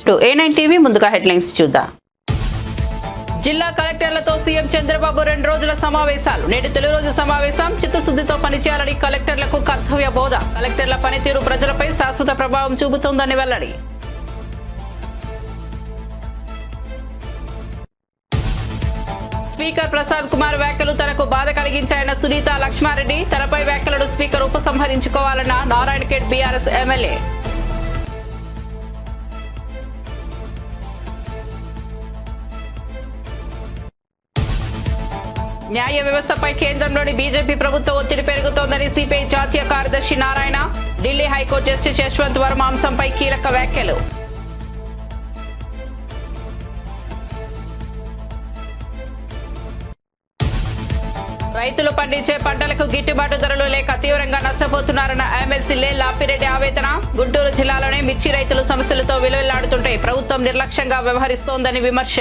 To A9 TV. ముందుగా headlines చూద్దాం. జిల్లా కలెక్టర్లతో సీఎం చంద్రబాబు 2 రోజుల సమావేశాలు. నేటి తొలి రోజు సమావేశం. చిత్తశుద్ధితో పనిచేయాలని కలెక్టర్లకు కర్తవ్య బోధ. కలెక్టర్ల పనితీరు ప్రజలపై శాశ్వత ప్రభావం చూపుతోందని వెల్లడి. స్పీకర్ ప్రసాద్ కుమార్ వ్యాఖ్యలు తనకు బాధ కలిగించాయన్న సునీత లక్ష్మారెడ్డి. తనపై వ్యాఖ్యలను స్పీకర్ ఉపసంహరించుకోవాలన్న నారాయణఖేడ్ బీఆర్ఎస్ ఎమ్మెల్యే. న్యాయ వ్యవస్థపై కేంద్రంలోని బీజేపీ ప్రభుత్వ ఒత్తిడి పెరుగుతోందని సిపిఐ జాతీయ కార్యదర్శి నారాయణ. ఢిల్లీ హైకోర్టు జస్టిస్ యశ్వంత్ వర్మ అంశంపై కీలక వ్యాఖ్యలు. రైతులు పండించే పంటలకు గిట్టుబాటు ధరలు లేక తీవ్రంగా నష్టపోతున్నారన్న ఎమ్మెల్సీ లే లాపిరెడ్డి ఆవేదన. గుంటూరు జిల్లాలోనే మిర్చి రైతులు సమస్యలతో విలువెల్లాడుతుంటే ప్రభుత్వం నిర్లక్ష్యంగా వ్యవహరిస్తోందని విమర్శ.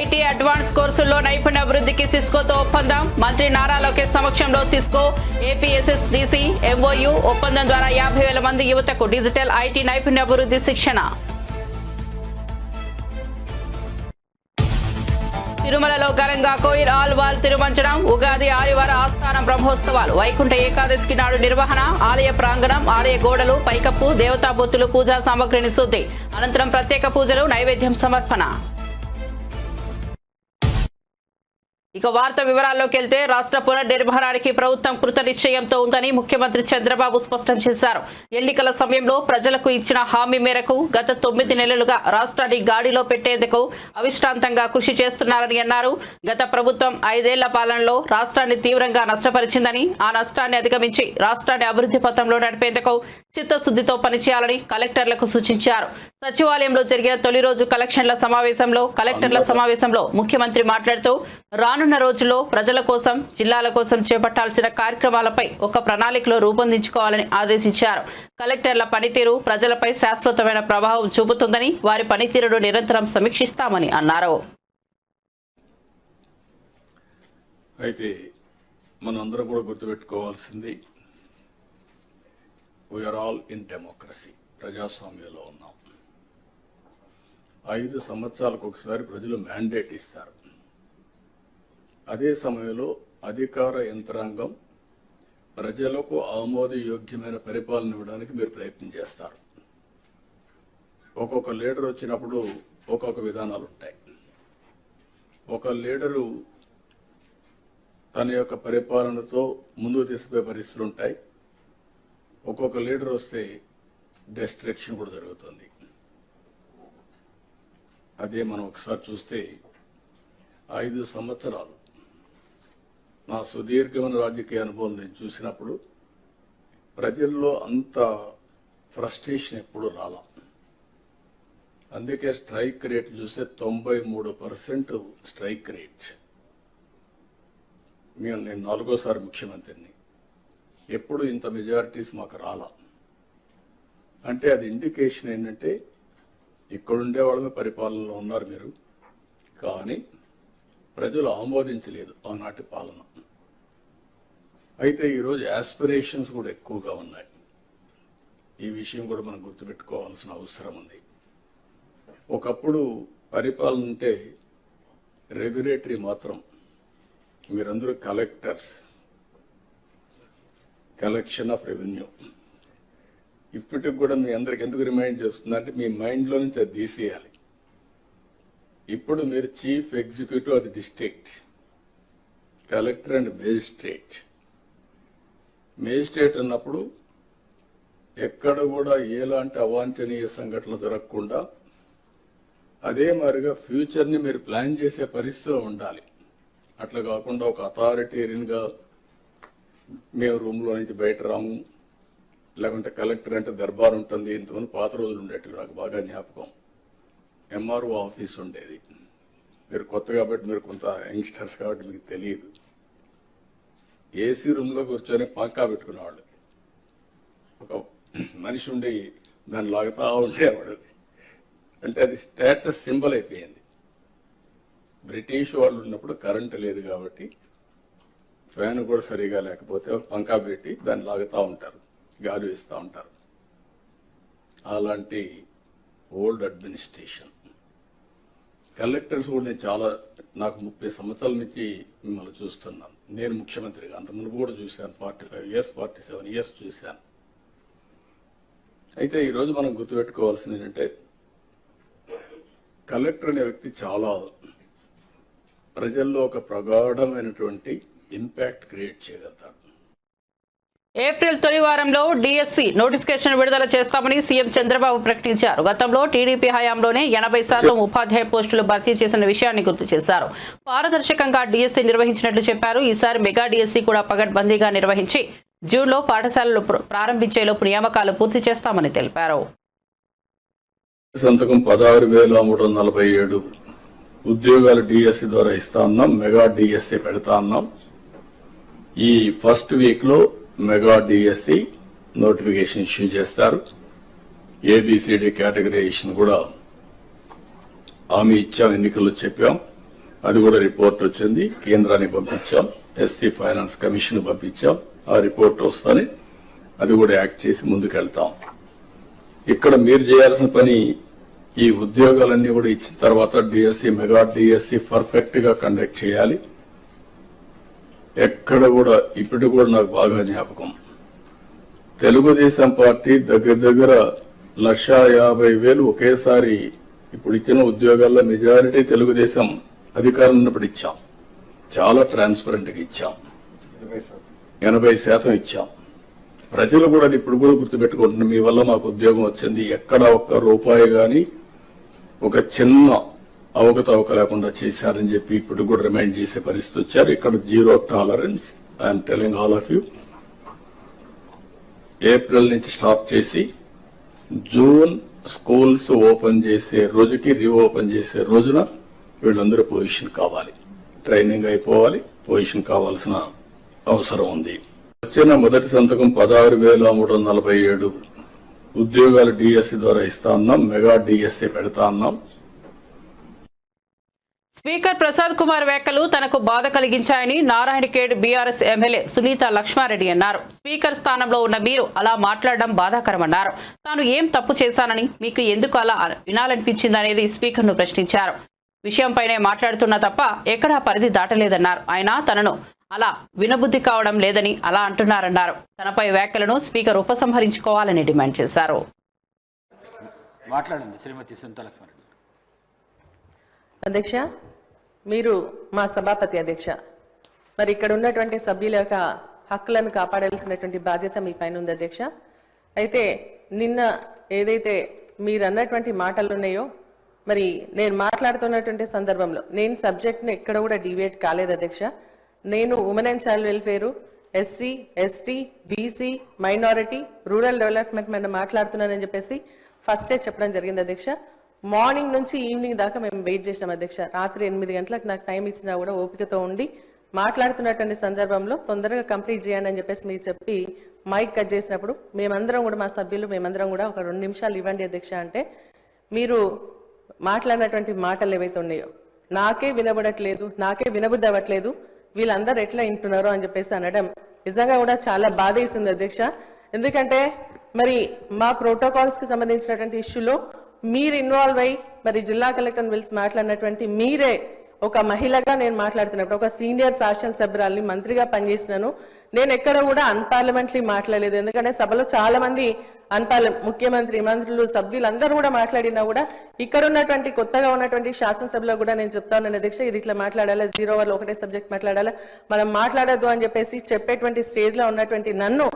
ఐటీ అడ్వాన్స్ కోర్సుల్లో నైపుణ్యాభివృద్ధికి సిస్కోతో ఒప్పందం. మంత్రి నారా లోకేష్ సమక్షంలో సిస్కో ఏపీఎస్ఎస్డిసి ఎంఓయు ఒప్పందం ద్వారా 50,000 మంది యువతకు డిజిటల్ ఐటీ నైపుణ్యాభివృద్ధి శిక్షణ. తిరుమలలో ఘనంగా కోయిర్ ఆల్వాల్ తిరుమంచనం. ఉగాది ఆదివార ఆస్థానం బ్రహ్మోత్సవాలు. వైకుంఠ ఏకాదశికి నాడు నిర్వహణ. ఆలయ ప్రాంగణం, ఆలయ గోడలు, పైకప్పు, దేవతాబొత్తులు, పూజా సామగ్రిని శుద్ధి. అనంతరం ప్రత్యేక పూజలు, నైవేద్యం సమర్పణ. ఇక వార్త వివరాల్లోకి వెళ్తే రాష్ట్ర పునర్నిర్మాణానికి ప్రభుత్వం కృత నిశ్చయంతో ఉందని ముఖ్యమంత్రి చంద్రబాబు స్పష్టం చేశారు. ఎన్నికల సమయంలో ప్రజలకు ఇచ్చిన హామీ మేరకు గత 9 నెలలుగా రాష్ట్రాన్ని గాడిలో పెట్టేందుకు అవిశ్రాంతంగా కృషి చేస్తున్నారని అన్నారు. గత ప్రభుత్వం 5 ఏళ్ల పాలనలో రాష్ట్రాన్ని తీవ్రంగా నష్టపరిచిందని, ఆ నష్టాన్ని అధిగమించి రాష్ట్రాన్ని అభివృద్ధి పథంలో నడిపేందుకు చిత్తశుద్ధితో పనిచేయాలని కలెక్టర్లకు సూచించారు. సచివాలయంలో జరిగిన తొలి రోజు కలెక్టర్ల సమావేశంలో ముఖ్యమంత్రి మాట్లాడుతూ రానున్న రోజుల్లో ప్రజల కోసం, జిల్లాల కోసం చేపట్టాల్సిన కార్యక్రమాలపై ఒక ప్రణాళికలో రూపొందించుకోవాలని ఆదేశించారు. కలెక్టర్ల పనితీరు ప్రజలపై శాశ్వతమైన ప్రభావం చూపుతుందని, వారి పనితీరును నిరంతరం సమీక్షిస్తామని అన్నారు. అయితే మనందరం కూడా గుర్తుపెట్టుకోవాల్సింది, వీఆర్ ఆల్ ఇన్ డెమోక్రసీ, ప్రజాస్వామ్యంలో ఉన్నాం. 5 సంవత్సరాలకు ఒకసారి ప్రజలు మ్యాండేట్ ఇస్తారు. అదే సమయంలో అధికార యంత్రాంగం ప్రజలకు ఆమోదయోగ్యమైన పరిపాలన ఇవ్వడానికి మీరు ప్రయత్నం చేస్తారు. ఒక్కొక్క లీడర్ వచ్చినప్పుడు ఒక్కొక్క విధానాలు ఉంటాయి. ఒక లీడరు తన యొక్క పరిపాలనతో ముందుకు తీసుకుపోయే పరిస్థితులు ఉంటాయి. ఒక్కొక్క లీడర్ వస్తే డెస్ట్రక్షన్ కూడా జరుగుతుంది. అదే మనం ఒకసారి చూస్తే 5 సంవత్సరాలు నా సుదీర్ఘమైన రాజకీయ అనుభవం నేను చూసినప్పుడు ప్రజల్లో అంత ఫ్రస్ట్రేషన్ ఎప్పుడు రాలా. అందుకే స్ట్రైక్ రేట్ చూస్తే 93% స్ట్రైక్ రేట్. నేను 4వ ముఖ్యమంత్రిని, ఎప్పుడు ఇంత మెజారిటీస్ మాకు రాలా. అంటే అది ఇండికేషన్ ఏంటంటే ఇక్కడుండే వాళ్ళమే పరిపాలనలో ఉన్నారు మీరు, కానీ ప్రజలు ఆమోదించలేదు ఆనాటి పాలన. అయితే ఈరోజు యాస్పిరేషన్స్ కూడా ఎక్కువగా ఉన్నాయి. ఈ విషయం కూడా మనం గుర్తుపెట్టుకోవాల్సిన అవసరం ఉంది. ఒకప్పుడు పరిపాలన అంటే రెగ్యులేటరీ మాత్రం, మీరందరూ కలెక్టర్స్, కలెక్షన్ ఆఫ్ రెవెన్యూ. ఇప్పటికి కూడా మీ అందరికి ఎందుకు రిమైండ్ చేస్తుందంటే మీ మైండ్లో నుంచి అది తీసేయాలి. ఇప్పుడు మీరు chief executive of the district, collector and magistrate. Magistrate అన్నప్పుడు ఎక్కడ కూడా ఎలాంటి అవాంఛనీయ సంఘటనలు జరగకుండా అదే మాదిరిగా ఫ్యూచర్ని మీరు ప్లాన్ చేసే పరిస్థితిలో ఉండాలి. అట్లా కాకుండా ఒక అథారిటేరియన్గా మేము రూమ్లో నుంచి బయట రాము, లేకుంటే కలెక్టర్ అంటే దర్బార్ ఉంటుంది. ఇంతమంది పాత రోజులు ఉండేటివి నాకు బాగా జ్ఞాపకం. ఎంఆర్ఓ ఆఫీస్ ఉండేది. మీరు కొత్త కాబట్టి, మీరు కొంత యంగ్స్టర్స్ కాబట్టి మీకు తెలియదు. ఏసీ రూమ్లో కూర్చొని పంకా పెట్టుకునేవాళ్ళు. ఒక మనిషి ఉండి దాన్ని లాగుతా ఉండేవాడు. అంటే అది స్టేటస్ సింబల్ అయిపోయింది. బ్రిటిష్ వాళ్ళు ఉన్నప్పుడు కరెంటు లేదు కాబట్టి ఫ్యాన్ కూడా సరిగా లేకపోతే ఒక పంకా పెట్టి దాన్ని లాగుతూ ఉంటారు. గాలి వేస్తూ ఉంటారు. అలాంటి ఓల్డ్ అడ్మినిస్ట్రేషన్. కలెక్టర్స్ కూడా నాకు 30 సంవత్సరాల నుంచి మిమ్మల్ని చూస్తున్నాను. నేను ముఖ్యమంత్రిగా అంత ముందు కూడా చూశాను, 45 years 47 years చూశాను. అయితే ఈరోజు మనం గుర్తుపెట్టుకోవాల్సింది ఏంటంటే, కలెక్టర్ అనే వ్యక్తి చాలా ప్రజల్లో ఒక ప్రగాఢమైనటువంటి ఇంపాక్ట్ క్రియేట్ చేయగలుగుతాడు. ఏప్రిల్ తొలి వారంలో డిఎస్సి నోటిఫికేషన్ విడుదల చేస్తామని సీఎం చంద్రబాబు ప్రకటించారు. గతంలో టీడీపీ హయాంలోనే 80% ఉపాధ్యాయ పోస్టులు భర్తీ చేసిన విషయాన్ని గుర్తు చేశారు. పారదర్శకంగా డిఎస్సి నిర్వహించినట్లు చెప్పారు. ఈసారి మెగా డిఎస్సి కూడా పగడ్బందీగా నిర్వహించి జూన్లో పాఠశాలలు ప్రారంభించేలోపు నియామకాలు పూర్తి చేస్తామని తెలిపారు. సంతకం 16,347 ఉద్యోగాలు డిఎస్సి ద్వారా ఇస్తా ఉన్నాం. మెగా డిఎస్సి పెడతా ఉన్నాం. ఈ ఫస్ట్ వీక్ లో మెగా డిఎస్సి నోటిఫికేషన్ ఇష్యూ చేస్తారు. ఏబిసిడి కేటగరైజేషన్ కూడా హామీ ఇచ్చాం, ఎన్నికల్లో చెప్పాం. అది కూడా రిపోర్ట్ వచ్చింది, కేంద్రానికి పంపించాం. ఎస్సీ ఫైనాన్స్ కమిషన్ పంపించాం. ఆ రిపోర్ట్ వస్తానే అది కూడా యాక్ట్ చేసి ముందుకెళ్తాం. ఇక్కడ మీరు చేయాల్సిన పని, ఈ ఉద్యోగాలన్నీ కూడా ఇచ్చిన తర్వాత డిఎస్సి మెగా డిఎస్సి పర్ఫెక్ట్ గా కండక్ట్ చేయాలి. ఎక్కడ కూడా ఇప్పుడు కూడా నాకు బాగా జ్ఞాపకం, తెలుగుదేశం పార్టీ దగ్గర 1,50,000 ఒకేసారి ఇప్పుడు ఇచ్చిన ఉద్యోగాల్లో మెజారిటీ తెలుగుదేశం అధికారం ఉన్నప్పుడు ఇచ్చాం. చాలా ట్రాన్స్పరెంట్ గా ఇచ్చాం, 80% ఇచ్చాం. ప్రజలు కూడా అది ఇప్పుడు కూడా గుర్తుపెట్టుకుంటున్నారు. మీ వల్ల మాకు ఉద్యోగం వచ్చింది, ఎక్కడ ఒక్క రూపాయి గాని ఒక చిన్న అవకతవక లేకుండా చేశారని చెప్పి ఇప్పుడు కూడా రిమైండ్ చేసే పరిస్థితి వచ్చారు. ఇక్కడ 0 tolerance. I'm telling all of you, April నుంచి స్టాప్ చేసి జూన్ స్కూల్స్ ఓపెన్ చేసే రోజుకి, రీఓపెన్ చేసే రోజున వీళ్ళందరూ పొజిషన్ కావాలి, ట్రైనింగ్ అయిపోవాలి, పొజిషన్ కావాల్సిన అవసరం ఉంది. వచ్చిన మొదటి సంతకం 16,347 ఉద్యోగాలు డిఎస్సి ద్వారా ఇస్తా ఉన్నాం. మెగా డిఎస్సి పెడతా ఉన్నాం. స్పీకర్ ప్రసాద్ కుమార్ వ్యాఖ్యలు తనకు బాధ కలిగించాయని నారాయణఖేడ్ బీఆర్ఎస్ ఎమ్మెల్యే సునీత లక్ష్మారెడ్డి అన్నారు. స్పీకర్ స్థానంలో ఉన్న మీరు అలా మాట్లాడడం బాధాకరమన్నారు. తాను ఏం తప్పు చేశానని, మీకు ఎందుకు అలా వినాలనిపించిందనేది స్పీకర్ను ప్రశ్నించారు. విషయంపైనే మాట్లాడుతున్నా తప్ప ఎక్కడా పరిధి దాటలేదన్నారు. ఆయన తనను అలా వినబుద్ధి కావడం లేదని అలా అంటున్నారన్నారు. తనపై వ్యాఖ్యలను స్పీకర్ ఉపసంహరించుకోవాలని డిమాండ్ చేశారు. మాట్లాడండి శ్రీమతి సునీత లక్ష్మారెడ్డి. అధ్యక్ష, మీరు మా సభాపతి అధ్యక్ష, మరి ఇక్కడ ఉన్నటువంటి సభ్యుల యొక్క హక్కులను కాపాడాల్సినటువంటి బాధ్యత మీ పైన ఉంది అధ్యక్ష. అయితే నిన్న ఏదైతే మీరు అన్నటువంటి మాటలు ఉన్నాయో, మరి నేను మాట్లాడుతున్నటువంటి సందర్భంలో నేను సబ్జెక్ట్ని ఎక్కడ కూడా డివేట్ కాలేదు అధ్యక్ష. నేను women and child welfare, SC, ST, BC, minority, rural development మీద మాట్లాడుతున్నానని చెప్పేసి ఫస్టే చెప్పడం జరిగింది అధ్యక్ష. మార్నింగ్ నుంచి ఈవినింగ్ దాకా మేము వెయిట్ చేసినాం అధ్యక్ష. రాత్రి 8 గంటలకు నాకు టైం ఇచ్చినా కూడా ఓపికతో ఉండి మాట్లాడుతున్నటువంటి సందర్భంలో తొందరగా కంప్లీట్ చేయండి అని చెప్పేసి మీరు చెప్పి మైక్ కట్ చేసినప్పుడు మేమందరం కూడా, మా సభ్యులు మేమందరం కూడా ఒక 2 నిమిషాలు ఇవ్వండి అధ్యక్ష అంటే, మీరు మాట్లాడినటువంటి మాటలు ఏవైతే ఉన్నాయో నాకే వినబడట్లేదు, నాకే వినబుద్ధి అవ్వట్లేదు, వీళ్ళందరూ ఎట్లా వింటున్నారో అని చెప్పేసి అనడం నిజంగా కూడా చాలా బాధ వేసింది అధ్యక్ష. ఎందుకంటే మరి మా ప్రోటోకాల్స్కి సంబంధించినటువంటి ఇష్యూలో మీరు ఇన్వాల్వ్ అయ్యి మరి జిల్లా కలెక్టర్ని పిలిచి మాట్లాడినటువంటి మీరే, ఒక మహిళగా నేను మాట్లాడుతున్నప్పుడు, ఒక సీనియర్ శాసనసభ్యురాల్ని, మంత్రిగా పనిచేసినాను, నేను ఎక్కడ కూడా అన్పార్లమెంటరీ మాట్లాడలేదు. ఎందుకంటే సభలో చాలా మంది ముఖ్యమంత్రి, మంత్రులు, సభ్యులు అందరూ కూడా మాట్లాడినా కూడా ఇక్కడ ఉన్నటువంటి కొత్తగా ఉన్నటువంటి శాసనసభలో కూడా నేను చెప్తా ఉన్నాను అధ్యక్ష, ఇది ఇట్లా మాట్లాడాలా, 0 అవర్లో ఒకటే సబ్జెక్ట్ మాట్లాడాలా, మనం మాట్లాడద్దు అని చెప్పేసి చెప్పేటువంటి స్టేజ్లో ఉన్నటువంటి నన్ను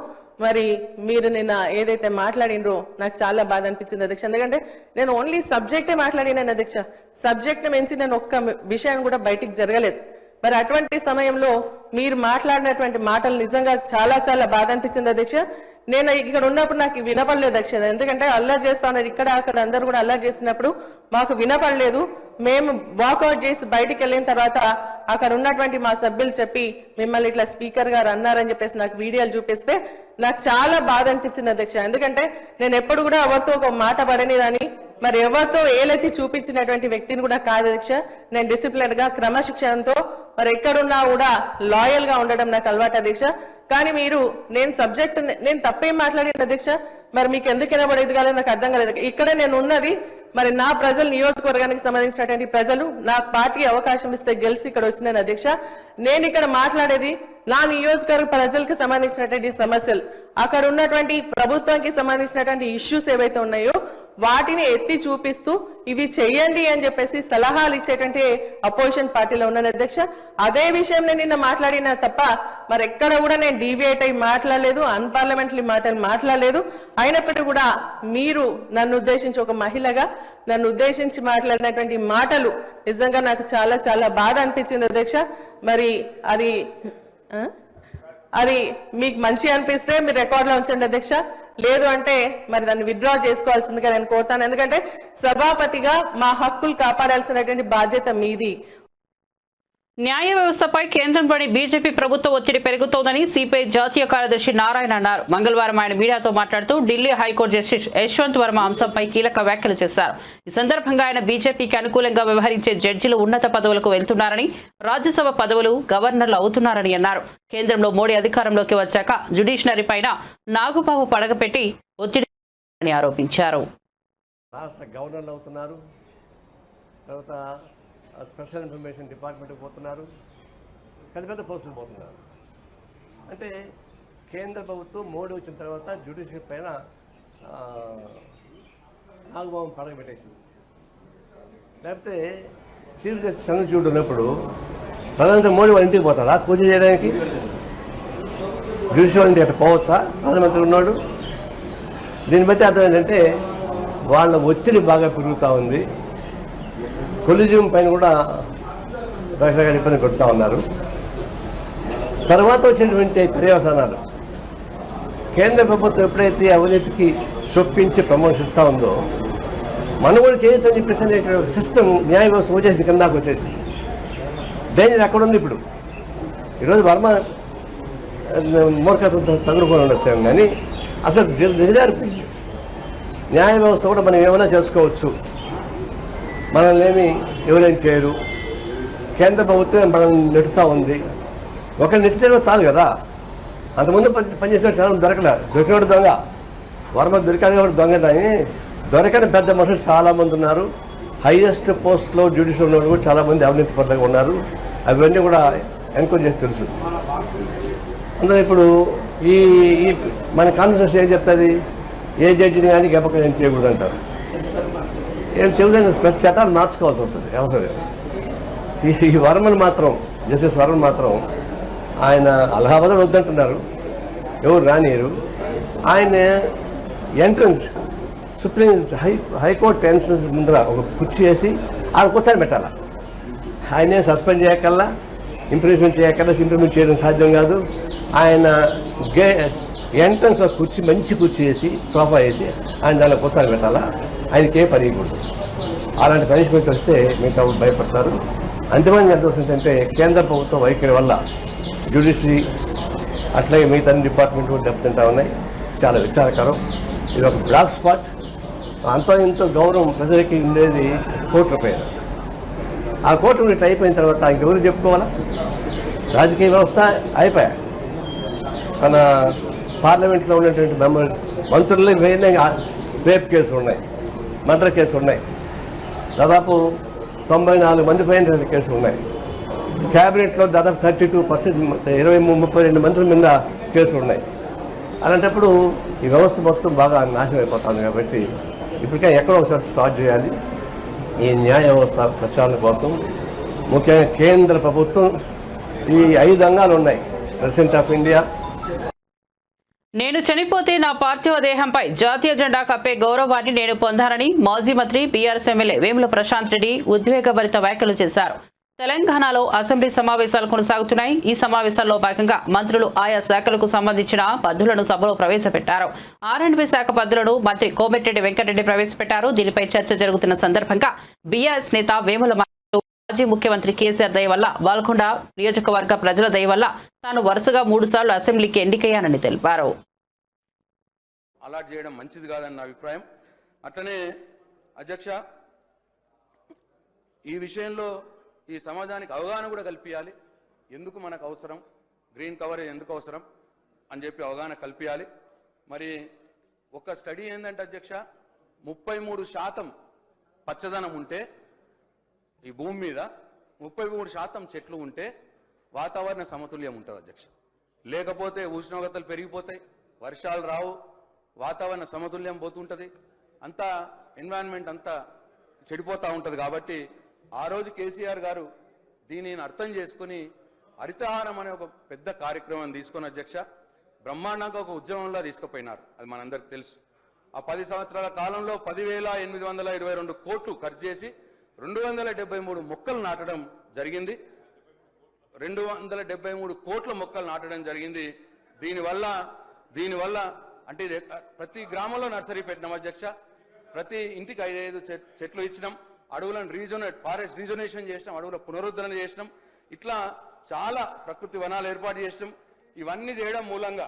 మరి మీరు నిన్న ఏదైతే మాట్లాడినరో నాకు చాలా బాధ అనిపించింది అధ్యక్ష. ఎందుకంటే నేను ఓన్లీ సబ్జెక్టే మాట్లాడినాను అధ్యక్ష, సబ్జెక్ట్ని మించి నేను ఒక్క విషయాన్ని కూడా బయటికి జరగలేదు. మరి అటువంటి సమయంలో మీరు మాట్లాడినటువంటి మాటలు నిజంగా చాలా చాలా బాధ అనిపించింది అధ్యక్ష. నేను ఇక్కడ ఉన్నప్పుడు నాకు వినపడలేదు అధ్యక్ష, ఎందుకంటే అల్లరి చేస్తా ఉన్నారు, ఇక్కడ అక్కడ అందరూ కూడా అల్లరి చేసినప్పుడు మాకు వినపడలేదు. మేము వాకౌట్ చేసి బయటికి వెళ్ళిన తర్వాత అక్కడ ఉన్నటువంటి మా సభ్యులు చెప్పి మిమ్మల్ని ఇట్లా స్పీకర్ గారు అన్నారని చెప్పేసి నాకు వీడియోలు చూపిస్తే నాకు చాలా బాధ అనిపించింది అధ్యక్ష. ఎందుకంటే నేను ఎప్పుడు కూడా ఎవరితో ఒక మాట పడని దాని, మరి ఎవరితో ఏలెత్తి చూపించినటువంటి వ్యక్తిని కూడా కాదు అధ్యక్ష. నేను డిసిప్లిన్ గా క్రమశిక్షణతో మరి ఎక్కడున్నా కూడా లాయల్ గా ఉండడం నాకు అలవాటు అధ్యక్ష. కానీ మీరు నేను తప్పేం మాట్లాడిన అధ్యక్ష, మరి మీకు ఎందుకు వినబడేది కాలేదు నాకు అర్థం కాలేదు. ఇక్కడ నేను ఉన్నది మరి నా ప్రజలు, నియోజకవర్గానికి సంబంధించినటువంటి ప్రజలు నా పార్టీ అవకాశం ఇస్తే గెలిచి ఇక్కడ వచ్చినాను అధ్యక్ష. నేను ఇక్కడ మాట్లాడేది నా నియోజకవర్గ ప్రజలకు సంబంధించినటువంటి సమస్యలు, అక్కడ ఉన్నటువంటి ప్రభుత్వానికి సంబంధించినటువంటి ఇష్యూస్ ఏవైతే ఉన్నాయో వాటిని ఎత్తి చూపిస్తూ ఇవి చెయ్యండి అని చెప్పేసి సలహాలు ఇచ్చేటువంటి అపోజిషన్ పార్టీలో ఉన్నాను అధ్యక్ష. అదే విషయం నేను నిన్న మాట్లాడినా తప్ప మరి ఎక్కడ కూడా నేను డీవియేట్ అయి మాట్లాడలేదు, అన్పార్లమెంటరీ మాటలు మాట్లాడలేదు. అయినప్పటికీ కూడా మీరు నన్ను ఉద్దేశించి, ఒక మహిళగా నన్ను ఉద్దేశించి మాట్లాడినటువంటి మాటలు నిజంగా నాకు చాలా చాలా బాధ అనిపించింది అధ్యక్ష. మరి అది మీకు మంచి అనిపిస్తే మీరు రికార్డులో ఉంచండి అధ్యక్ష. లేదు అంటే మరి దాన్ని విత్డ్రా చేసుకోవాల్సిందిగా నేను కోరుతాను. ఎందుకంటే సభాపతిగా మా హక్కులు కాపాడాల్సినటువంటి బాధ్యత మీది. న్యాయ వ్యవస్థపై కేంద్రంలోని బీజేపీ ప్రభుత్వ ఒత్తిడి పెరుగుతోందని సిపిఐ జాతీయ కార్యదర్శి నారాయణ అన్నారు. మంగళవారం ఆయన మీడియాతో మాట్లాడుతూ ఢిల్లీ హైకోర్టు జస్టిస్ యశ్వంత్ వర్మ అంశంపై కీలక వ్యాఖ్యలు చేశారు. ఈ సందర్భంగా ఆయన బీజేపీకి అనుకూలంగా వ్యవహరించే జడ్జిలు ఉన్నత పదవులకు వెళ్తున్నారని, రాజ్యసభ పదవులు గవర్నర్లు అవుతున్నారని అన్నారు. కేంద్రంలో మోడీ అధికారంలోకి వచ్చాక జ్యుడిషియరీ పైన నాగుపాము పడగపెట్టి ఒత్తిడి ఆరోపించారు. రాష్ట్ర గవర్నర్లు అవుతున్నారు, తర్వాత స్పెషల్ ఇన్ఫర్మేషన్ డిపార్ట్మెంట్కి పోతున్నారు, పెద్ద పెద్ద పోస్టులు పోతున్నారు. అంటే కేంద్ర ప్రభుత్వం మోడీ వచ్చిన తర్వాత జ్యుడిషియరీ పైన నాగబాబు పడగబెట్టేసింది. లేకపోతే చీఫ్ జస్టిస్ చంద్రచూడ్ ఉన్నప్పుడు ప్రధానమంత్రి మోడీ వాళ్ళ ఇంటికి పోతారా పూజ చేయడానికి? జ్యుడిషియరీ ఇంటికి అట్లా పోవచ్చా ప్రధానమంత్రి ఉన్నాడు? దీన్ని బట్టి అర్థం ఏంటంటే వాళ్ళ ఒత్తిడి బాగా పెరుగుతూ ఉంది. కొలిజియం పైన కూడా రకరకాల ఇబ్బంది కొడుతూ ఉన్నారు. తర్వాత వచ్చినటువంటి పర్యవసానాలు, కేంద్ర ప్రభుత్వం ఎప్పుడైతే అవినీతికి చొప్పించి ప్రమోషిస్తూ ఉందో మనం కూడా చేయొచ్చు అని చెప్పేసి అనేటువంటి సిస్టమ్ న్యాయ వ్యవస్థ వచ్చేసింది, కింద దాకా వచ్చేసింది. డేంజర్ అక్కడ ఉంది. ఇప్పుడు ఈరోజు వర్మ మూర్ఖత్వంతో తగులుకొని ఉండొచ్చాము, కానీ అసలు దిగజారిపోయింది. న్యాయ వ్యవస్థ కూడా మనం ఏమైనా చేసుకోవచ్చు, మనల్ని ఏమి ఎవరైనా చేయరు. కేంద్ర ప్రభుత్వం మనల్ని నెట్టుతూ ఉంది. ఒకరిని నెట్టితే చాలు కదా. అంతకుముందు పనిచేసిన చాలా దొరకలేదు. దొరికినోడు దొంగ, వర్మ దొరికాడు కూడా దొంగ. దాన్ని దొరకని పెద్ద మనుషులు చాలామంది ఉన్నారు. హైయెస్ట్ పోస్ట్లో జ్యుడిషియల్ ఉన్న కూడా చాలామంది అవినీతి పరంగా ఉన్నారు. అవన్నీ కూడా ఎంక్వైరీ చేసి తెలుసు. అందులో ఇప్పుడు ఈ మన కాన్స్టిట్యూషన్ ఏం చెప్తుంది, ఏ జడ్జిని కానీ గెప్పక ఏం చేయకూడదు అంటారు. ఏం చేయలేదు, స్పెషల్ చట్టాలు మార్చుకోవాల్సి వస్తుంది అవసరం. ఈ వర్మను మాత్రం, జస్టిస్ వర్మన్ మాత్రం ఆయన అలహాబాద్ వద్దంటున్నారు, ఎవరు రానియరు. ఆయన ఎంట్రన్స్ సుప్రీం హైకోర్టు ఎంట్రన్స్ ముందర ఒక కుర్చీ వేసి ఆ కూర్చొని పెట్టాలా. ఆయనే సస్పెండ్ చేయకల్లా, ఇంప్రూవ్మెంట్ చేయకల్లా, ఇంప్రూవ్మెంట్ చేయడం సాధ్యం కాదు. ఆయన ఎంట్రన్స్ ఒక కుర్చీ, మంచి కుర్చీ వేసి, సోఫా వేసి ఆయన దానిలో కూర్చొని పెట్టాలా. ఆయనకే పనియకూడదు. అలాంటి పనిష్మెంట్ వస్తే మిగతా భయపడతారు. అంతిమంగా ఎంత వస్తుందంటే కేంద్ర ప్రభుత్వం వైఖరి వల్ల జ్యుడిషియరీ అట్లాగే మిగతా డిపార్ట్మెంట్ కూడా దెబ్బతింటా ఉన్నాయి. చాలా విచారకరం. ఇది ఒక బ్లాక్ స్పాట్. అంతో ఇంతో గౌరవం ప్రజలకి ఉండేది కోర్టుల పైన. ఆ కోర్టు ఇట్లా అయిపోయిన తర్వాత ఇంకెవరు చెప్పుకోవాలా? రాజకీయ వ్యవస్థ అయిపోయా. మన పార్లమెంట్లో ఉన్నటువంటి మంత్రులు రేప్ కేసులు ఉన్నాయి, మర్డర్ కేసులు ఉన్నాయి. దాదాపు 94 మంది పైన కేసులు ఉన్నాయి. క్యాబినెట్లో దాదాపు 32%, 32 మంత్రుల మీద కేసులు ఉన్నాయి. అలాంటప్పుడు ఈ వ్యవస్థ మొత్తం బాగా నాశనం అయిపోతుంది. కాబట్టి ఇప్పటికే ఎక్కడో ఒకసారి స్టార్ట్ చేయాలి ఈ న్యాయ వ్యవస్థ ప్రచారణ కోసం. ముఖ్యంగా కేంద్ర ప్రభుత్వం ఈ 5 అంగాలు ఉన్నాయి. ప్రెసిడెంట్ ఆఫ్ ఇండియా, నేను చనిపోతే నా పార్థివ దేహంపై జాతీయ జెండా కప్పే గౌరవాన్ని నేను పొందానని మాజీ మంత్రి బీఆర్ఎస్ ఎమ్మెల్యే వేముల ప్రశాంత్ రెడ్డి ఉద్వేగభరిత వ్యాఖ్యలు చేశారు. తెలంగాణలో అసెంబ్లీ సమావేశాలు కొనసాగుతున్నాయి. ఈ సమావేశాల్లో భాగంగా మంత్రులు ఆయా శాఖలకు సంబంధించిన పద్దులను సభలో ప్రవేశపెట్టారు. R&B శాఖ పద్దులను మంత్రి కోమటిరెడ్డి వెంకటరెడ్డి ప్రవేశపెట్టారు. దీనిపై చర్చ జరుగుతున్న సందర్భంగా బీఆర్ఎస్ నేత వేముల మాజీ ముఖ్యమంత్రి కేసీఆర్ దయ వల్ల, బాల్కొండ నియోజకవర్గ ప్రజల దయ వల్ల తాను వరుసగా 3 సార్లు అసెంబ్లీకి ఎన్నికయ్యానని తెలిపారు. అలాట్ చేయడం మంచిది కాదని నా అభిప్రాయం. అట్లనే అధ్యక్ష, ఈ విషయంలో ఈ సమాజానికి అవగాహన కూడా కల్పించాలి. ఎందుకు మనకు అవసరం, గ్రీన్ కవరేజ్ ఎందుకు అవసరం అని చెప్పి అవగాహన కల్పించాలి. మరి ఒక స్టడీ ఏంటంటే అధ్యక్ష, 33% పచ్చదనం ఉంటే ఈ భూమి మీద 33% చెట్లు ఉంటే వాతావరణ సమతుల్యం ఉంటుంది అధ్యక్ష. లేకపోతే ఉష్ణోగ్రతలు పెరిగిపోతాయి, వర్షాలు రావు, వాతావరణ సమతుల్యం పోతుంటుంది, అంతా ఎన్విరాన్మెంట్ అంతా చెడిపోతూ ఉంటుంది. కాబట్టి ఆ రోజు కేసీఆర్ గారు దీనిని అర్థం చేసుకుని హరితహారం అనే ఒక పెద్ద కార్యక్రమం తీసుకుని అధ్యక్ష బ్రహ్మాండంగా ఒక ఉద్యమంలో తీసుకుపోయినారు. అది మనందరికి తెలుసు. ఆ 10 సంవత్సరాల కాలంలో 10,822 కోట్లు ఖర్చు చేసి 273 మొక్కలు నాటడం జరిగింది. 273 కోట్ల మొక్కలు నాటడం జరిగింది. దీనివల్ల అంటే ప్రతి గ్రామంలో నర్సరీ పెట్టినాం అధ్యక్ష. ప్రతి ఇంటికి 5 చెట్లు ఇచ్చినాం. అడవులను ఫారెస్ట్ రీజనరేషన్ చేసినాం, అడవుల పునరుద్ధరణ చేసినాం. ఇట్లా చాలా ప్రకృతి వనాలు ఏర్పాటు చేసినాం. ఇవన్నీ చేయడం మూలంగా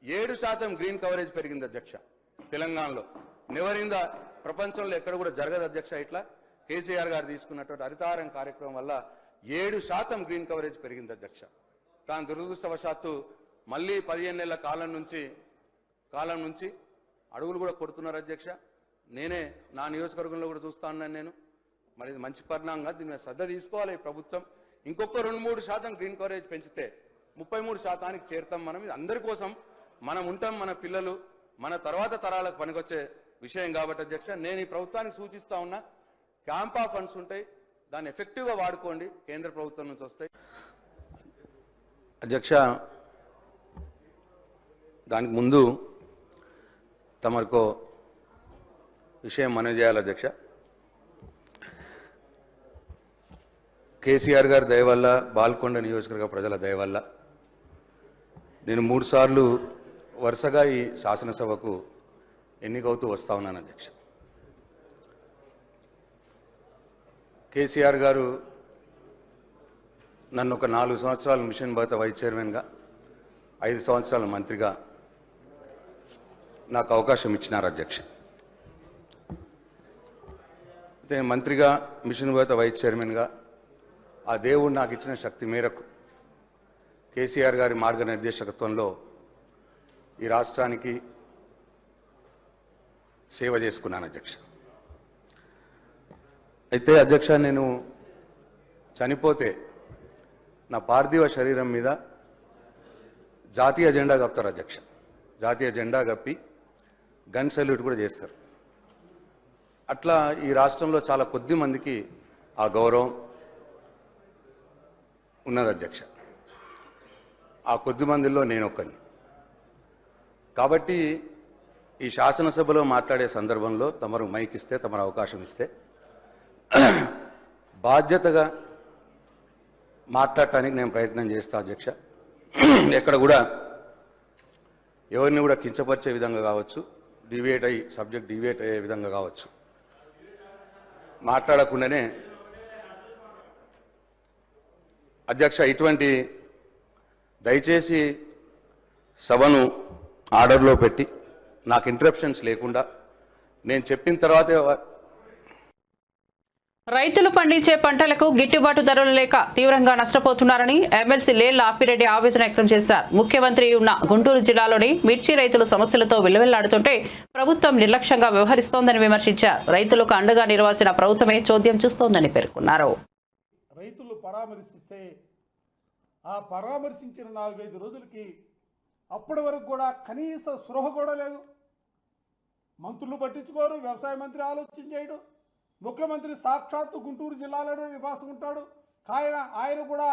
7% గ్రీన్ కవరేజ్ పెరిగింది అధ్యక్ష తెలంగాణలో. నెవరింద ప్రపంచంలో ఎక్కడ కూడా జరగదు అధ్యక్ష. ఇట్లా కేసీఆర్ గారు తీసుకున్నటువంటి హరితహారం కార్యక్రమం వల్ల 7% గ్రీన్ కవరేజ్ పెరిగింది అధ్యక్ష. కానీ దురదృష్టవశాత్తు మళ్ళీ 15 నెలల కాలం నుంచి అడవులు కూడా కొడుతున్నారు అధ్యక్ష. నేనే నా నియోజకవర్గంలో కూడా చూస్తా ఉన్నాను నేను. మరి ఇది మంచి పరిణామంగా దీని మీద శ్రద్ధ తీసుకోవాలి ఈ ప్రభుత్వం. ఇంకొక 2-3% గ్రీన్ కవరేజ్ పెంచితే 33%కి చేరుతాం. మనం ఇది అందరి కోసం మనం ఉంటాం, మన పిల్లలు మన తర్వాత తరాలకు పనికొచ్చే విషయం కాబట్టి అధ్యక్ష నేను ఈ ప్రభుత్వానికి సూచిస్తా ఉన్నా, క్యాంపా ఫండ్స్ ఉంటాయి, దాన్ని ఎఫెక్టివ్గా వాడుకోండి, కేంద్ర ప్రభుత్వం నుంచి వస్తాయి. అధ్యక్ష, దానికి ముందు తమకు విషయం మనవి చేయాలి అధ్యక్ష. కేసీఆర్ గారి దయ వల్ల, బాల్కొండ నియోజకవర్గ ప్రజల దయ వల్ల నేను 3 సార్లు వరుసగా ఈ శాసనసభకు ఎన్నికవుతూ వస్తా ఉన్నాను అధ్యక్ష. కేసీఆర్ గారు నన్ను ఒక 4 సంవత్సరాలు మిషన్ భగత వైస్ చైర్మన్గా, 5 సంవత్సరాల మంత్రిగా నాకు అవకాశం ఇచ్చినారు అధ్యక్ష. నేను మంత్రిగా, మిషన్ భగత వైస్ చైర్మన్గా ఆ దేవుడు నాకు ఇచ్చిన శక్తి మేరకు కేసీఆర్ గారి మార్గనిర్దేశకత్వంలో ఈ రాష్ట్రానికి సేవ చేసుకున్నాను అధ్యక్ష. అయితే అధ్యక్ష, నేను చనిపోతే నా పార్థివ శరీరం మీద జాతీయ జెండా కప్పుతారు అధ్యక్ష. జాతీయ జెండా కప్పి గన్ సెల్యూట్ కూడా చేస్తారు. అట్లా ఈ రాష్ట్రంలో చాలా కొద్ది మందికి ఆ గౌరవం ఉన్నది అధ్యక్ష. ఆ కొద్ది మందిలో నేను ఒక్కని. కాబట్టి ఈ శాసనసభలో మాట్లాడే సందర్భంలో తమరు మైక్ ఇస్తే, తమరు అవకాశం ఇస్తే బాధ్యతగా మాట్లాడటానికి నేను ప్రయత్నం చేస్తా అధ్యక్ష. ఎక్కడ కూడా ఎవరిని కూడా కించపరిచే విధంగా కావచ్చు, సబ్జెక్ట్ డివేట్ అయ్యే విధంగా కావచ్చు మాట్లాడకుండానే అధ్యక్ష ఇటువంటి దయచేసి సభను ఆర్డర్లో పెట్టి నాకు ఇంటరప్షన్స్ లేకుండా నేను చెప్పిన తర్వాతే. రైతులు పండించే పంటలకు గిట్టుబాటు ధరలు లేక తీవ్రంగా నష్టపోతున్నారని ఎమ్మెల్సీ లేళ్ల ఆపిరెడ్డి ఆవేదన వ్యక్తం చేశారు. ముఖ్యమంత్రి ఉన్న గుంటూరు జిల్లాలోని మిర్చి రైతులు సమస్యలతో విలువెల్లాడుతుంటే ప్రభుత్వం నిర్లక్ష్యంగా వ్యవహరిస్తోందని విమర్శించారు. రైతులకు అండగా నిలవాల్సిన ప్రభుత్వమే చోద్యం చూస్తోందని పేర్కొన్నారు. రైతులు పరామర్శిస్తే ఆ పరామర్శించిన 4-5 రోజులకి అప్పటి వరకు కూడా కనీస స్పృహ కూడా లేదు. మంత్రులు పట్టించుకోరు, వ్యవసాయ మంత్రి ఆలోచన చేయడు, ముఖ్యమంత్రి సాక్షాత్తు గుంటూరు జిల్లాలోనే నివాసం ఉంటాడు. ఆయన కూడా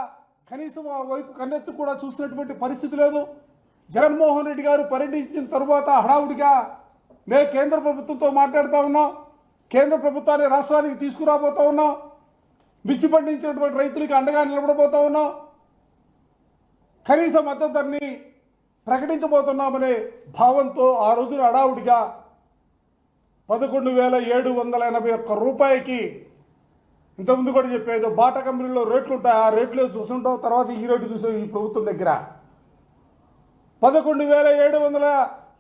కనీసం ఆ వైపు కన్నెత్తి కూడా చూసినటువంటి పరిస్థితి లేదు. జగన్మోహన్ రెడ్డి గారు పర్యటించిన తరువాత హడావుడిగా మేము కేంద్ర ప్రభుత్వంతో మాట్లాడుతూ ఉన్నాం, కేంద్ర ప్రభుత్వాన్ని రాష్ట్రానికి తీసుకురాబోతూ ఉన్నాం, మిర్చి పండించినటువంటి రైతులకి అండగా నిలబడబోతూ ఉన్నాం, కనీస మద్దతు ధరని ప్రకటించబోతున్నామనే భావంతో ఆ రోజున హడావుడిగా 11,781 రూపాయకి, ఇంతకుముందు కూడా చెప్పేది బాటా కంపెనీలో రేట్లు ఉంటాయి, ఆ రేట్లు చూసుంటాం, తర్వాత ఈ రేటు చూసాం ఈ ప్రభుత్వం దగ్గర 11,781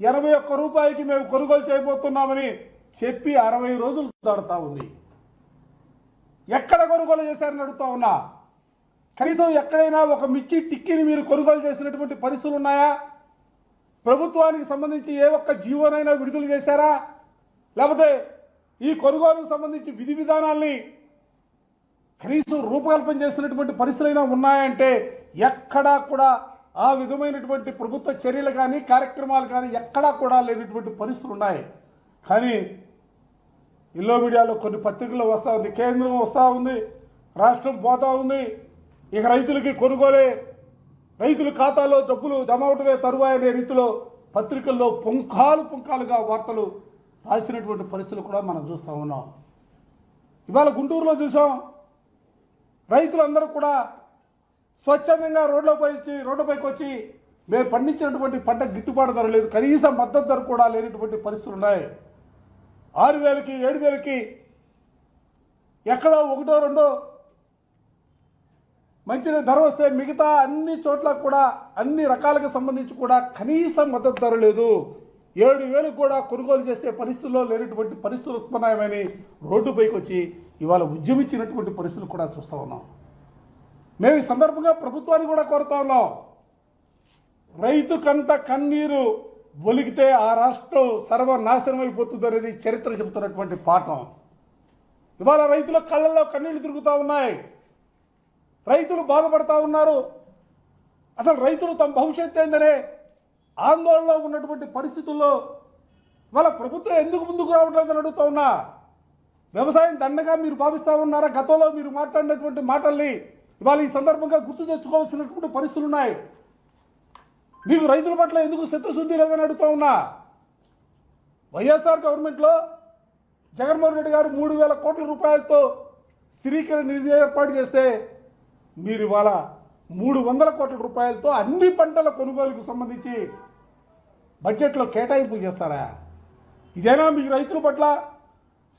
81 రూపాయికి మేము కొనుగోలు చేయబోతున్నామని చెప్పి 60 రోజులు దాడుతూ ఉంది. ఎక్కడ కొనుగోలు చేశారని అడుగుతా ఉన్నా. కనీసం ఎక్కడైనా ఒక మిర్చి టిక్కీని మీరు కొనుగోలు చేసినటువంటి పరిస్థితులు ఉన్నాయా? ప్రభుత్వానికి సంబంధించి ఏ ఒక్క జీవోనైనా విడుదల చేశారా? లేకపోతే ఈ కొనుగోలుకు సంబంధించి విధి విధానాల్ని కనీసం రూపకల్పన చేసినటువంటి పరిస్థితులైనా ఉన్నాయంటే ఎక్కడా కూడా ఆ విధమైనటువంటి ప్రభుత్వ చర్యలు కానీ కార్యక్రమాలు కానీ ఎక్కడా కూడా లేనటువంటి పరిస్థితులు ఉన్నాయి. కానీ ఇల్లో మీడియాలో కొన్ని పత్రికల్లో వస్తూ ఉంది, కేంద్రం వస్తూ ఉంది, రాష్ట్రం పోతూ ఉంది, ఇక రైతులకి కొనుగోలే, రైతుల ఖాతాలో డబ్బులు జమ అవటమే తరువాయి అనే రీతిలో పత్రికల్లో పుంఖాలుగా వార్తలు రాసినటువంటి పరిస్థితులు కూడా మనం చూస్తూ ఉన్నాం. ఇవాళ గుంటూరులో చూసాం, రైతులందరూ కూడా స్వచ్ఛందంగా రోడ్లపైకి వచ్చి మేము పండించినటువంటి పంట గిట్టుబాటు ధర లేదు, కనీస మద్దతు ధర కూడా లేనటువంటి పరిస్థితులు ఉన్నాయి. 6,000కి 7,000కి ఎక్కడో 1-2 మంచి ధర వస్తే మిగతా అన్ని చోట్ల కూడా అన్ని రకాలకు సంబంధించి కూడా కనీస మద్దతు ధర లేదు. 7,000 కూడా కొనుగోలు చేసే పరిస్థితుల్లో లేనటువంటి పరిస్థితులు ఉత్పన్నమని రోడ్డుపైకి వచ్చి ఇవాళ ఉద్యమించినటువంటి పరిస్థితులు కూడా చూస్తూ ఉన్నాం. మేము ఈ సందర్భంగా ప్రభుత్వాన్ని కూడా కోరుతా ఉన్నాం, రైతు కంట కన్నీరు ఒలిగితే ఆ రాష్ట్రం సర్వనాశనం అయిపోతుంది అనేది చరిత్ర చెబుతున్నటువంటి పాఠం. ఇవాళ రైతుల కళ్ళల్లో కన్నీళ్లు తిరుగుతూ ఉన్నాయి, రైతులు బాధపడతా ఉన్నారు. అసలు రైతులు తమ భవిష్యత్తు ఏందనే ఆందోళనలో ఉన్నటువంటి పరిస్థితుల్లో ఇవాళ ప్రభుత్వం ఎందుకు ముందుకు రావట్లేదని అడుగుతా ఉన్నా. వ్యవసాయం దండగా మీరు భావిస్తూ ఉన్నారా? గతంలో మీరు మాట్లాడినటువంటి మాటల్ని ఇవాళ ఈ సందర్భంగా గుర్తు తెచ్చుకోవాల్సినటువంటి పరిస్థితులు ఉన్నాయి. మీకు రైతుల పట్ల ఎందుకు చిత్తశుద్ధి లేదని అడుగుతా ఉన్నా. వైఎస్ఆర్ గవర్నమెంట్లో జగన్మోహన్ రెడ్డి గారు 3,000 కోట్ల రూపాయలతో స్థిరీకరణ నిధి ఏర్పాటు చేస్తే మీరు ఇవాళ 300 కోట్ల రూపాయలతో అన్ని పంటల కొనుగోలుకు సంబంధించి బడ్జెట్లో కేటాయింపులు చేస్తారా? ఇదేనా మీకు రైతుల పట్ల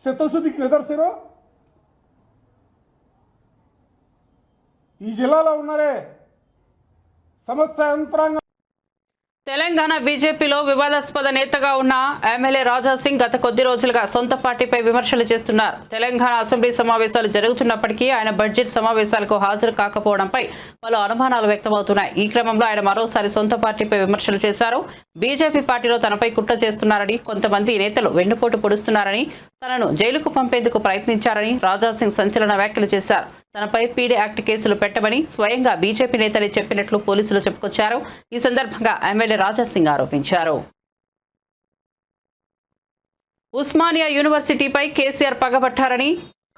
చిత్తశుద్ధికి నిదర్శనం? ఈ జిల్లాలో ఉన్నారే సమస్త యంత్రాంగం. తెలంగాణ బీజేపీలో వివాదాస్పద నేతగా ఉన్న ఎమ్మెల్యే రాజా సింగ్ గత కొద్ది రోజులుగా సొంత పార్టీపై విమర్శలు చేస్తున్నారు. తెలంగాణ అసెంబ్లీ సమావేశాలు జరుగుతున్నప్పటికీ ఆయన బడ్జెట్ సమావేశాలకు హాజరు కాకపోవడంపై పలు అనుమానాలు వ్యక్తమవుతున్నాయి. ఈ క్రమంలో ఆయన మరోసారి సొంత పార్టీపై విమర్శలు చేశారు. బీజేపీ పార్టీలో తనపై కుట్ర చేస్తున్నారని, కొంతమంది నేతలు వెన్నుపోటు పొడుస్తున్నారని, తనను జైలుకు పంపేందుకు ప్రయత్నించారని రాజా సింగ్ సంచలన వ్యాఖ్యలు చేశారు. తనపై పీడీ యాక్ట్ కేసులు పెట్టమని స్వయంగా బీజేపీ నేతలే చెప్పినట్లు పోలీసులు చెప్పుకొచ్చారు. ఈ సందర్భంగా ఎమ్మెల్యే రాజా సింగ్ ఆరోపించారు. ఉస్మానియా యూనివర్సిటీపై కేసీఆర్ పగబట్టారని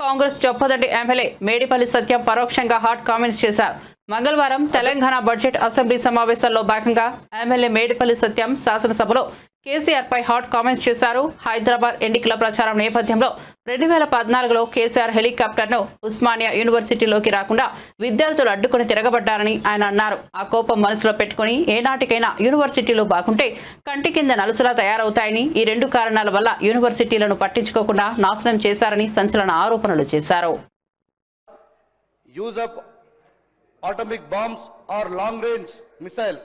కాంగ్రెస్ చొప్పదండి ఎమ్మెల్యే మేడిపల్లి సత్యం పరోక్షంగా హాట్ కామెంట్స్ చేశారు. మంగళవారం తెలంగాణ బడ్జెట్ అసెంబ్లీ సమావేశాల్లో భాగంగా ఎమ్మెల్యే మేడిపల్లి సత్యం శాసనసభలో కేసీఆర్ పై హాట్ కామెంట్స్ చేశారు. హైదరాబాద్ ఎన్నికల ప్రచారం నేపథ్యంలో 2014లో కేసీఆర్ హెలికాప్టర్ను ఉస్మానియా యూనివర్సిటీలోకి రాకుండా విద్యార్థులు అడ్డుకుని తిరగబడ్డారని ఆయన అన్నారు. ఆ కోపం మనసులో పెట్టుకుని ఏనాటికైనా యూనివర్సిటీలు బాగుంటే కంటి కింద నలుసులా తయారవుతాయని, ఈ 2 కారణాల వల్ల యూనివర్సిటీలను పట్టించుకోకుండా నాశనం చేశారని సంచలన ఆరోపణలు చేశారు. Atomic bombs or long range missiles.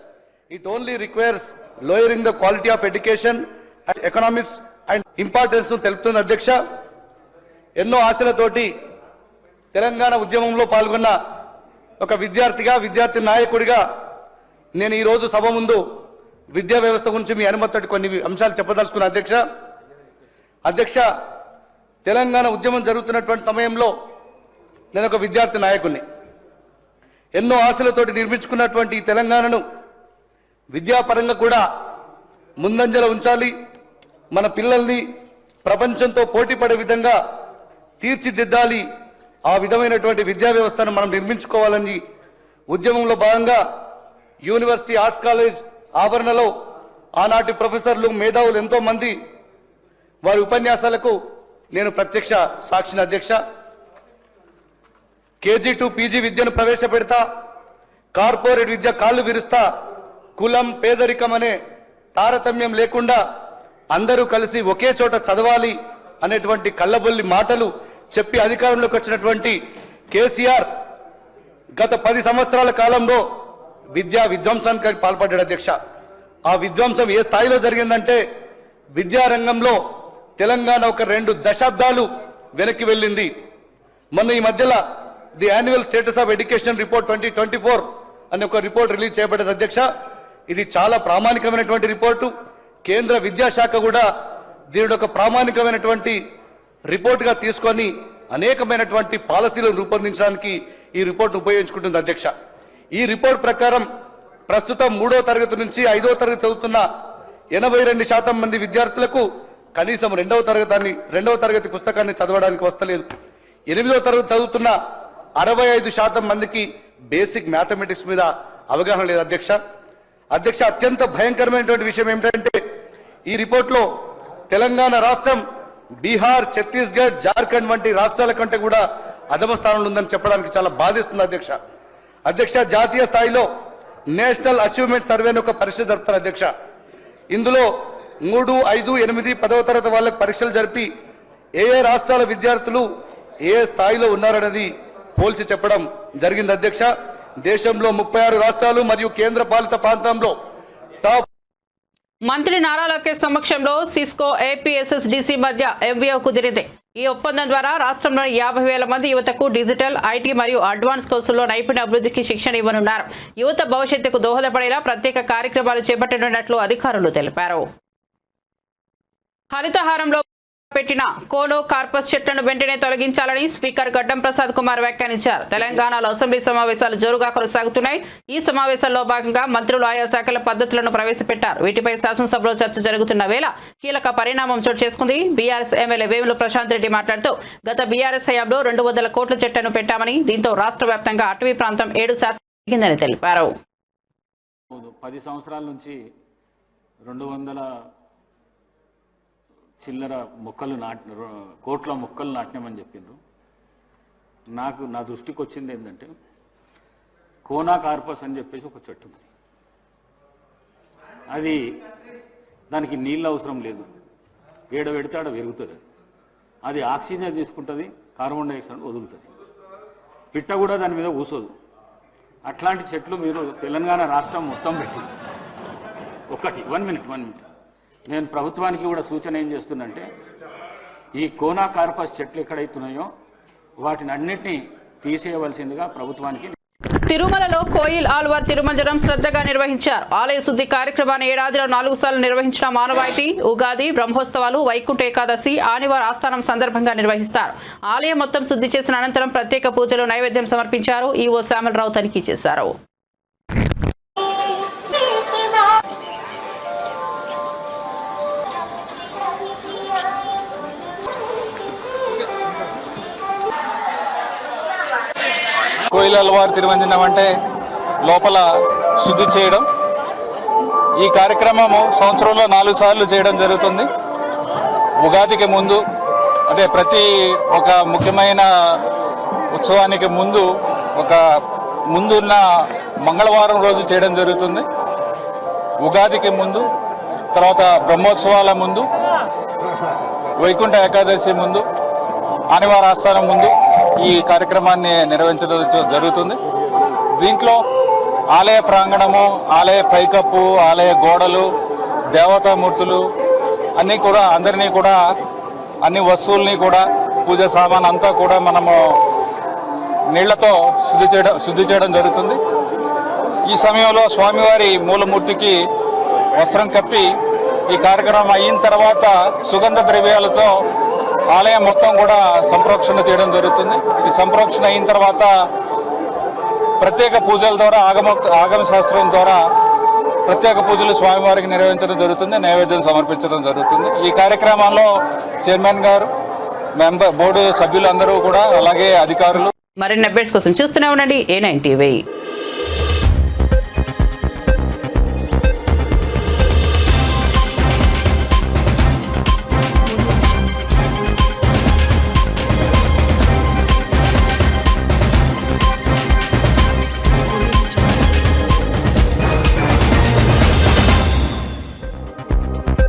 It only requires lowering the quality of education and economics and importance ను తెలుపుతుంది అధ్యక్ష. ఎన్నో ఆశలతోటి తెలంగాణ ఉద్యమంలో పాల్గొన్న ఒక విద్యార్థి నాయకుడిగా నేను ఈ రోజు సభ ముందు విద్యా వ్యవస్థ గురించి మీ అనుమతితో కొన్ని అంశాలు చెప్పదలుచుకున్న అధ్యక్ష. తెలంగాణ ఉద్యమం జరుగుతున్నటువంటి సమయంలో నేను ఒక విద్యార్థి నాయకుడిని. ఎన్నో ఆశలతోటి నిర్మించుకున్నటువంటి ఈ తెలంగాణను విద్యాపరంగా కూడా ముందంజలో ఉంచాలి, మన పిల్లల్ని ప్రపంచంతో పోటీ పడే విధంగా తీర్చిదిద్దాలి, ఆ విధమైనటువంటి విద్యా వ్యవస్థను మనం నిర్మించుకోవాలని ఉద్యమంలో భాగంగా యూనివర్సిటీ ఆర్ట్స్ కాలేజ్ ఆవరణలో ఆనాటి ప్రొఫెసర్లు మేధావులు ఎంతో మంది వారి ఉపన్యాసాలకు నేను ప్రత్యక్ష సాక్షిని అధ్యక్ష. కేజీ టు పీజీ విద్యను ప్రవేశపెడతా, కార్పొరేట్ విద్య కాళ్ళు విరుస్తా, కులం పేదరికం అనే తారతమ్యం లేకుండా అందరూ కలిసి ఒకే చోట చదవాలి అనేటువంటి కళ్ళబొల్లి మాటలు చెప్పి అధికారంలోకి వచ్చినటువంటి కేసీఆర్ గత 10 సంవత్సరాల కాలంలో విద్యా విధ్వంసానికి పాల్పడ్డాడు అధ్యక్ష. ఆ విధ్వంసం ఏ స్థాయిలో జరిగిందంటే విద్యారంగంలో తెలంగాణ ఒక 2 దశాబ్దాలు వెనక్కి వెళ్ళింది. మొన్న ఈ మధ్యలో the annual status of education report 2024 అనే ఒక రిపోర్ట్ రిలీజ్ చేయబడ్డది అధ్యక్ష. ఇది చాలా ప్రామాణికమైనటువంటి రిపోర్టు. కేంద్ర విద్యాశాఖ కూడా దీని ఒక ప్రామాణికమైనటువంటి రిపోర్టుగా తీసుకొని అనేకమైనటువంటి పాలసీలను రూపొందించడానికి ఈ రిపోర్ట్ను ఉపయోగించుకుంటుంది అధ్యక్ష. ఈ రిపోర్ట్ ప్రకారం ప్రస్తుతం 3వ తరగతి నుంచి 5వ తరగతి చదువుతున్న 82% మంది విద్యార్థులకు కనీసం 2వ తరగతి పుస్తకాన్ని చదవడానికి వస్తలేదు. 8వ తరగతి చదువుతున్న 65% మందికి బేసిక్ మ్యాథమెటిక్స్ మీద అవగాహన లేదు అధ్యక్ష. అత్యంత భయంకరమైనటువంటి విషయం ఏమిటంటే ఈ రిపోర్ట్లో తెలంగాణ రాష్ట్రం బీహార్, ఛత్తీస్గఢ్, జార్ఖండ్ వంటి రాష్ట్రాల కంటే కూడా అధమ స్థానంలో ఉందని చెప్పడానికి చాలా బాధిస్తుంది అధ్యక్ష. జాతీయ స్థాయిలో నేషనల్ అచీవ్మెంట్ సర్వేని ఒక పరీక్ష జరుపుతారు అధ్యక్ష. ఇందులో 3, 5, 8, 10వ తరగతి వాళ్ళకి పరీక్షలు జరిపి ఏ రాష్ట్రాల విద్యార్థులు ఏ స్థాయిలో ఉన్నారనేది పోల్చి చెప్పడం జరిగింది అధ్యక్ష. దేశంలో 36 రాష్ట్రాలు మరియు కేంద్ర పాలిత ప్రాంతంలో టాప్ మంత్రి నారా లోకేష్ సమక్షంలో సిస్కో ఏపీఎస్ఎస్డిసి మధ్య ఎంవీఓ కుదిరింది. ఈ ఒప్పందం ద్వారా రాష్ట్రంలోని 50,000 మంది యువతకు డిజిటల్, ఐటీ మరియు అడ్వాన్స్ కోర్సుల్లో నైపుణ్య అభివృద్ధికి శిక్షణ ఇవ్వనున్నారు. యువత భవిష్యత్తుకు దోహదపడేలా ప్రత్యేక కార్యక్రమాలు చేపట్టనున్నట్లు అధికారులు తెలిపారు. హరితహారంలో పెట్టిన కోనో కార్పస్ చెట్లను వెంటనే తొలగించాలని స్పీకర్ గడ్డం ప్రసాద్ కుమార్ వ్యాఖ్యానించారు. తెలంగాణలో అసెంబ్లీ సమావేశాలు జోరుగా కొనసాగుతున్నాయి. ఈ సమావేశాల్లో భాగంగా మంత్రులు ఆయా శాఖల పద్ధతులను ప్రవేశపెట్టారు. వీటిపై శాసనసభలో చర్చ జరుగుతున్న వేళ కీలక పరిణామం చోటు చేసుకుంది. బీఆర్ఎస్ ఎమ్మెల్యే వేముల ప్రశాంత్ రెడ్డి మాట్లాడుతూ గత బీఆర్ఎస్ హయాంలో 200 కోట్ల చెట్లను పెట్టామని, దీంతో రాష్ట్ర వ్యాప్తంగా అటవీ ప్రాంతం 7% పెరిగిందని తెలిపారు. 10 సంవత్సరాల నుంచి 200 చిల్లర మొక్కలు కోట్ల మొక్కలు నాటినామని చెప్పిండ్రు. నా దృష్టికి వచ్చింది ఏంటంటే కోనా కార్పస్ అని చెప్పేసి ఒక చెట్టు ఉంది. అది దానికి నీళ్ళు అవసరం లేదు, ఏడ పెడితే ఆడ పెరుగుతుంది. అది ఆక్సిజన్ తీసుకుంటుంది, కార్బన్ డైఆక్సైడ్ వదులుతుంది. పిట్ట కూడా దాని మీద కూసోదు. అట్లాంటి చెట్లు మీరు తెలంగాణ రాష్ట్రం మొత్తం పెట్టింది. ఒకటి 1 మినిట్ నేను ప్రభుత్వానికి కూడా సూచన ఏం చేస్తున్నంటే ఈ కోనా కార్పస్ చెట్లు ఎక్కడైతున్నాయో వాటిని అన్నింటినీ తీసేయవలసిందిగా ప్రభుత్వానికి. తిరుమలలో కోయిల్ ఆల్వార్ తిరుమంజనం శ్రద్ధగా నిర్వహించారు. ఆలయ శుద్ధి కార్యక్రమాన్ని ఏడాదిలో 4 సార్లు నిర్వహించిన మానవాయితీ. ఉగాది, బ్రహ్మోత్సవాలు, వైకుంఠ ఏకాదశి, ఆనివార్ ఆస్థానం సందర్భంగా నిర్వహిస్తారు. ఆలయం మొత్తం శుద్ధి చేసిన అనంతరం ప్రత్యేక పూజలు, నైవేద్యం సమర్పించారు. ఈవో శ్యామలరావు తనిఖీ చేశారు. కోయిల్ ఆల్వార్ తిరుమంజనం అంటే లోపల శుద్ధి చేయడం. ఈ కార్యక్రమము సంవత్సరంలో 4 సార్లు చేయడం జరుగుతుంది. ఉగాదికి ముందు, అంటే ప్రతి ఒక ముఖ్యమైన ఉత్సవానికి ముందు ముందున్న మంగళవారం రోజు చేయడం జరుగుతుంది. ఉగాదికి ముందు, తర్వాత బ్రహ్మోత్సవాల ముందు, వైకుంఠ ఏకాదశి ముందు, ఆనివార ఆస్థానం ముందు ఈ కార్యక్రమాన్ని నిర్వహించడం జరుగుతుంది. దీంట్లో ఆలయ ప్రాంగణము, ఆలయ పైకప్పు, ఆలయ గోడలు, దేవతామూర్తులు అందరినీ కూడా అన్ని వస్తువుల్ని కూడా, పూజా సామాన్ అంతా కూడా మనము నీళ్లతో శుద్ధి చేయడం జరుగుతుంది. ఈ సమయంలో స్వామివారి మూలమూర్తికి వస్త్రం కప్పి ఈ కార్యక్రమం అయిన తర్వాత సుగంధ ద్రవ్యాలతో ఆలయం మొత్తం కూడా సంప్రోక్షణ చేయడం జరుగుతుంది. ఈ సంప్రోక్షణ అయిన తర్వాత ప్రత్యేక పూజల ద్వారా, ఆగమ శాస్త్రం ద్వారా ప్రత్యేక పూజలు స్వామివారికి నిర్వహించడం జరుగుతుంది, నైవేద్యం సమర్పించడం జరుగుతుంది. ఈ కార్యక్రమంలో చైర్మన్ గారు, బోర్డు సభ్యులందరూ కూడా, అలాగే అధికారులు. మరిన్ని అప్డేట్స్ కోసం చూస్తూనే ఉండండి A9 TV.